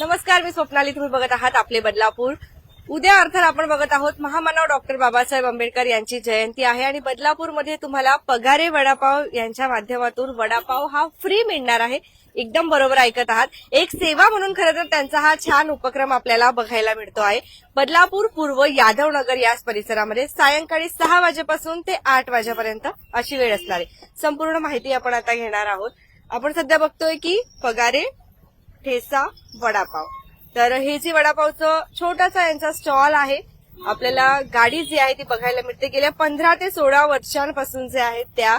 नमस्कार, मी स्वप्नाली. तुम्ही बघत आहात आपले बदलापूर. उद्या अर्थात आपण बघत आहोत महामानव डॉक्टर बाबासाहेब आंबेडकर यांची जयंती आहे आणि बदलापूरमध्ये तुम्हाला पगारे वडापाव यांच्या माध्यमातून वडापाव हा फ्री मिळणार आहे. एकदम बरोबर ऐकत आहात. एक सेवा म्हणून खरं तर त्यांचा हा छान उपक्रम आपल्याला बघायला मिळतो आहे. बदलापूर पूर्व यादवनगर याच परिसरामध्ये सायंकाळी 6 वाजेपासून ते 8 वाजेपर्यंत अशी वेळ असणार आहे. संपूर्ण माहिती आपण आता घेणार आहोत. आपण सध्या बघतोय की पगारे ठेचा वडापाव, तर हे जे वडापावचं छोटासा यांचा स्टॉल आहे. आपल्याला गाडी जी आहे ती बघायला मिळते. गेल्या 15 ते 16 वर्षांपासून जे आहेत त्या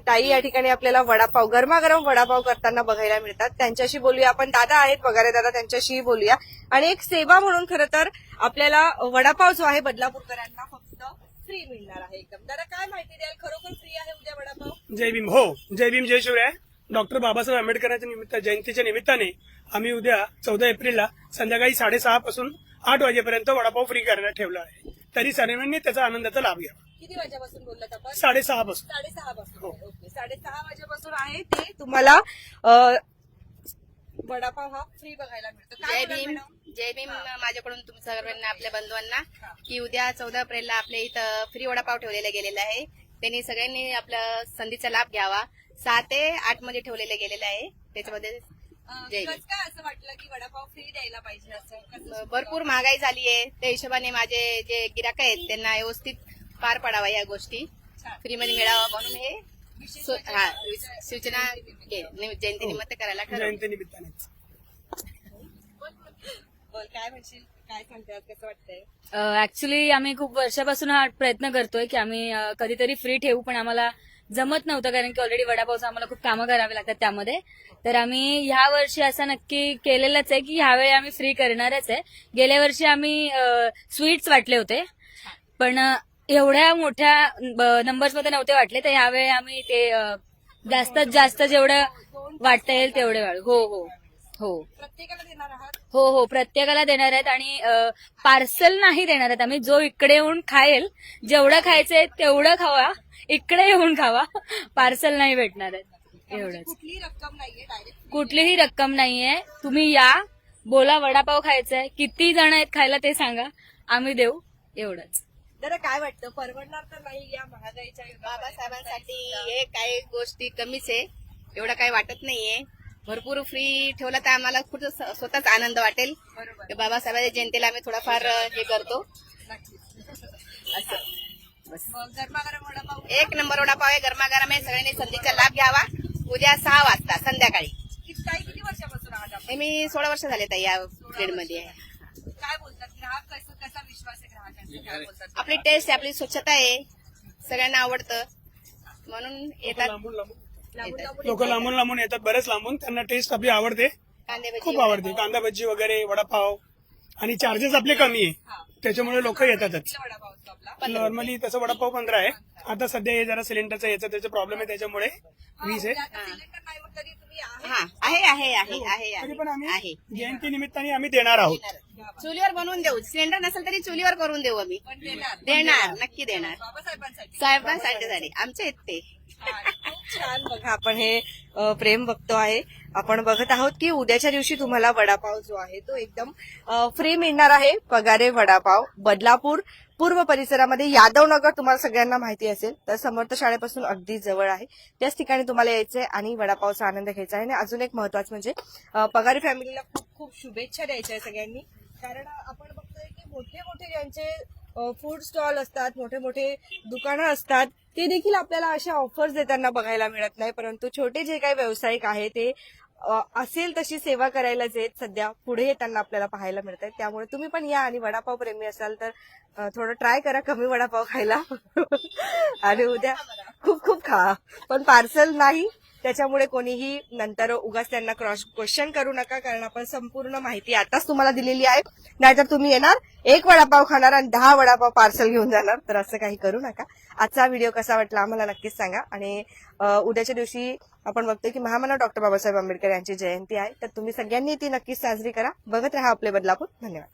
ताई या ठिकाणी आपल्याला वडापाव, गरमागरम वडापाव करताना बघायला मिळतात. त्यांच्याशी बोलूया आपण. दादा आहेत पगारे दादा, त्यांच्याशी बोलूया. आणि एक सेवा म्हणून खरं तर आपल्याला वडापाव जो आहे बदलापूरकरांना फक्त फ्री मिळणार आहे. एकदम दादा, काय माहिती द्याल? खरोखर फ्री आहे उद्या वडापाव? जय भीम. हो, जय भीम, जय शिवराय. डॉक्टर बाबासाहेब आंबेडकरांच्या जयंतीच्या निमित्ताने आम्ही उद्या 14 एप्रिलला संध्याकाळी 6:30 पासून 8 वाजेपर्यंत वडापाव फ्री करण्यात ठेवला आहे. तरी सर्वांनी त्याचा आनंदाचा लाभ घ्यावा. किती वाजेपासून बोललात आपण? 6:30 पासून. 6:30 पासून. हो. ओके, 6:30 वाजेपासून आहे ते तुम्हाला वडापाव हा फ्री बघायला मिळतो. जय भीम. जय भीम. माझ्याकडून तुमच्या सर्वांना, आपल्या बंधूंना, की उद्या 14 एप्रिलला आपल्या इथं फ्री वडापाव ठेवलेला गेलेला आहे. त्यांनी सगळ्यांनी आपल्या संधीचा लाभ घ्यावा. 6 ते 8 मध्ये ठेवलेलं गेलेलं आहे. त्याच्यामध्ये जय भीम. काय असं वाटलं की वडापाव फ्री द्यायला पाहिजे असं? भरपूर महागाई झाली आहे. त्या हिशोबाने माझे जे गिराक आहेत त्यांना व्यवस्थित पार पडावा या गोष्टी, फ्री मध्ये मिळावा म्हणून हे सूचना जयंती निमित्त करायला ठरवलं. जयंती निमित्तानेच. बोल, काय म्हणशील? काय सांगते, कसं वाटतंय? ऍक्च्युली आम्ही खूप वर्षापासून हा प्रयत्न करतोय की आम्ही कधीतरी फ्री ठेवू, पण आम्हाला जमत नव्हतं कारण की ऑलरेडी वडापावचं आम्हाला खूप कामं करावी लागतात त्यामध्ये. तर आम्ही ह्या वर्षी असं नक्की केलेलंच आहे की ह्यावेळी आम्ही फ्री करणारच आहे. गेल्या वर्षी आम्ही स्वीट्स वाटले होते, पण एवढ्या मोठ्या नंबर्समध्ये नव्हते वाटले. तर ह्यावेळी आम्ही ते जास्तीत जास्त जेवढं वाटता येईल तेवढे वाढू. हो हो हो प्रत्येकाला देणार आहात? हो हो, प्रत्येकाला देणार आहेत. आणि पार्सल नाही देणार आहेत आम्ही. जो इकडे येऊन खाईल, जेवढं खायचंय तेवढं खावा, इकडे येऊन खावा. पार्सल नाही भेटणार आहेत. एवढंच. कुठलीही रक्कम नाहीये, डायरेक्ट कुठलीही रक्कम नाहीये. तुम्ही या, बोला वडापाव खायचंय, किती जण आहेत खायला ते सांगा, आम्ही देऊ. एवढंच. जरा काय वाटतं, परवडणार तर नाही या महागाईच्या युगामध्ये? बाबासाहेबांसाठी हे काही गोष्टी कमीच आहे, एवढं काही वाटत नाहीये. भरपूर फ्री ठेवला तर आम्हाला खूप स्वतःच आनंद वाटेल. बरोबर. बाबासाहेबांच्या जयंतीला आम्ही थोडाफार हे करतो. असं मग गरमागरम वडापाव एक नंबर वडापाव आहे, गरमागरम आहे. सगळ्यांनी संधीचा लाभ घ्यावा. उद्या 6 वाजता संध्याकाळी. किती वर्षापासून आहात आपण? हे मी 16 वर्ष झाले ताई या ट्रेडमध्ये आहे. काय बोलतात ग्राहक? कसा विश्वास आहे ग्राहकांचा? काय बोलतात? आपली टेस्ट आहे, आपली स्वच्छता आहे, सगळ्यांना आवडतं म्हणून येतात. लांबून लोक लांबून लांबून येतात, बरेच लांबून. त्यांना टेस्ट आपली आवडते, कांदे भजी खूप आवडते. कांदा भजी वगैरे, वडापाव. आणि चार्जेस आपले कमी आहे, त्याच्यामुळे लोक येतातच. वडापाव असतो आपला. नॉर्मली तसं वडापाव 15 आहे. आता सध्या हे जरा सिलेंडरचा याचा त्याचा प्रॉब्लेम आहे, त्याच्यामुळे 20 आहे. आता सिलेंडर नाही मग तरी तुम्ही आहे. हा आहे आहे आहे आहे तरी पण आहे आम्ही जयंती निमित्ताने आम्ही देणार आहोत. चुलीवर बनवून देऊ. सिलेंडर नसेल तरी चुलीवर करून देऊ आम्ही. पण देणार. देणार, नक्की देणार. बाबासाहेबांसाठी. साहेबांसाठी आमचे आहेत ते. खूप छान. बघा, आपण हे प्रेम बघतो आहे. आपण बघत आहोत की उद्याच्या दिवशी तुम्हाला वडापाव जो आहे तो एकदम फ्री मिळणार आहे. पगारे वडापाव बदलापूर पूर्व परिसरामध्ये यादवनगर, तुम्हाला सगळ्यांना माहिती असेल तर समर्थ शाळेपासून अगदी जवळ आहे. त्याच ठिकाणी तुम्हाला यायचंय आणि वडापावचा आनंद घ्यायचा आहे. आणि अजून एक महत्वाचं म्हणजे पगारी फॅमिलीला खूप खूप शुभेच्छा द्यायच्या आहे सगळ्यांनी. कारण आपण बघतोय की मोठे मोठे ज्यांचे फूड स्टॉल असतात, मोठे मोठे दुकानं असतात, ते देखील आपल्याला अशा ऑफर्स देताना बघायला मिळत नाही. परंतु छोटे जे काही व्यावसायिक आहे ते असेल तशी सेवा करायला जे सध्या पुढे येताना आपल्याला पाहायला मिळत आहे. त्यामुळे तुम्ही पण या आणि वडापाव प्रेमी असाल तर थोडं ट्राय करा कमी वडापाव खायला. आणि उद्या खूप खूप खा, पण पार्सल नाही. त्याच्यामुळे कोणीही नंतर उगाच त्यांना क्रॉस क्वेश्चन करू नका, कारण आपण संपूर्ण माहिती आताच तुम्हाला दिलेली आहे. नाहीतर तुम्ही येणार, 1 वडापाव खाणार आणि 10 वडापाव पार्सल घेऊन जाणार. तर असं काही करू नका. आजचा व्हिडिओ कसा वाटला आम्हाला नक्कीच सांगा. आणि उद्याच्या दिवशी आपण बघतोय की महामानव डॉक्टर बाबासाहेब आंबेडकर यांची जयंती आहे, तर तुम्ही सगळ्यांनी ती नक्कीच साजरी करा. बघत राहा आपले बदलापूर. धन्यवाद.